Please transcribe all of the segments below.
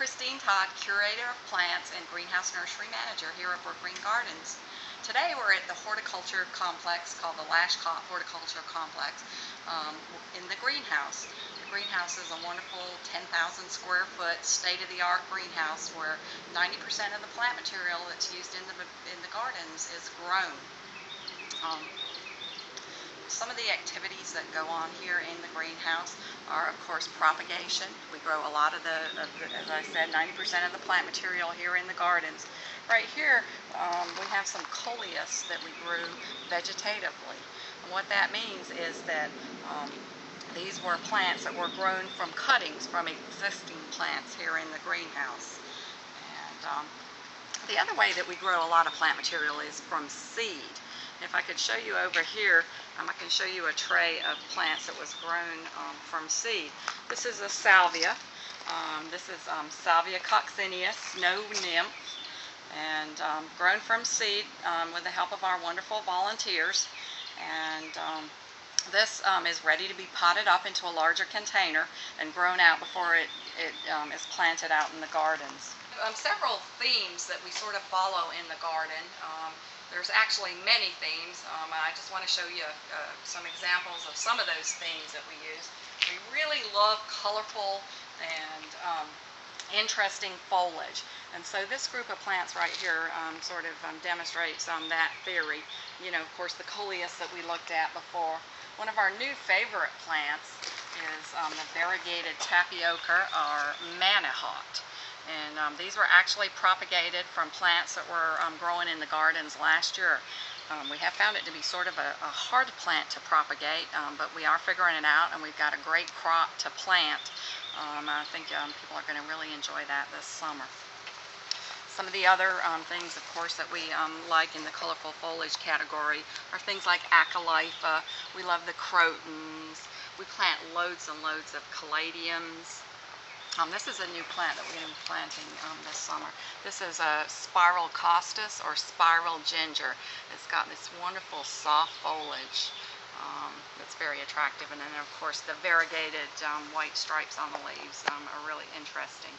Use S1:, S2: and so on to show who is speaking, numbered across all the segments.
S1: Todd, Curator of Plants and Greenhouse Nursery Manager here at Brookgreen Gardens. Today we're at the horticulture complex called the Lashcott Horticulture Complex in the greenhouse. The greenhouse is a wonderful 10,000 square foot state-of-the-art greenhouse where 90% of the plant material that's used in the gardens is grown. Some of the activities that go on here in the greenhouse are, of course, propagation. We grow a lot of as I said, 90% of the plant material here in the gardens. Right here, we have some coleus that we grew vegetatively. And what that means is that these were plants that were grown from cuttings from existing plants here in the greenhouse. And the other way that we grow a lot of plant material is from seed. If I could show you over here, I can show you a tray of plants that was grown from seed. This is a salvia. This is Salvia coccineus, snow nymph, and grown from seed with the help of our wonderful volunteers. And this is ready to be potted up into a larger container and grown out before it is planted out in the gardens. Several themes that we sort of follow in the garden. There's actually many themes. I just want to show you some examples of some of those themes that we use. We really love colorful and interesting foliage. And so this group of plants right here sort of demonstrates that theory. You know, of course, the coleus that we looked at before. One of our new favorite plants is the variegated tapioca or manihot. And these were actually propagated from plants that were growing in the gardens last year. We have found it to be sort of a hard plant to propagate, but we are figuring it out, and we've got a great crop to plant. I think people are going to really enjoy that this summer. Some of the other things, of course, that we like in the colorful foliage category are things like acalypha. We love the crotons. We plant loads and loads of caladiums. This is a new plant that we're going to be planting this summer. This is a spiral costus or spiral ginger. It's got this wonderful soft foliage that's very attractive. And then, of course, the variegated white stripes on the leaves are really interesting.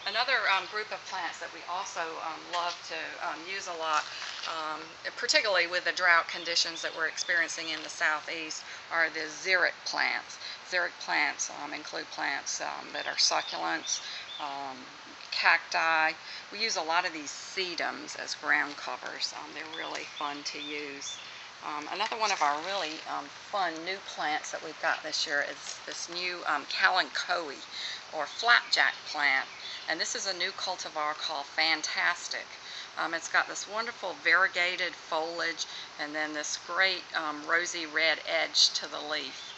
S1: Another group of plants that we also love to use a lot, particularly with the drought conditions that we're experiencing in the southeast, are the xeric plants. Xeric plants include plants that are succulents, cacti. We use a lot of these sedums as ground covers. They're really fun to use. Another one of our really fun new plants that we've got this year is this new kalanchoe or flapjack plant. And this is a new cultivar called Fantastic. It's got this wonderful variegated foliage and then this great rosy red edge to the leaf.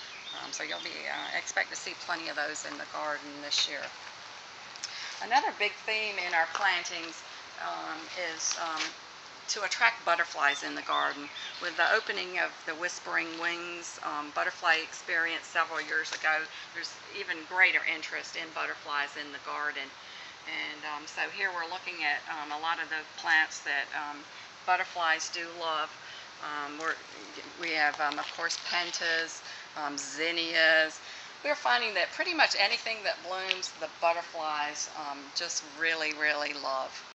S1: So you'll be expect to see plenty of those in the garden this year. Another big theme in our plantings is to attract butterflies in the garden. With the opening of the Whispering Wings butterfly experience several years ago, there's even greater interest in butterflies in the garden. And so here we're looking at a lot of the plants that butterflies do love. We have, of course, pentas, zinnias. We're finding that pretty much anything that blooms, the butterflies just really, really love.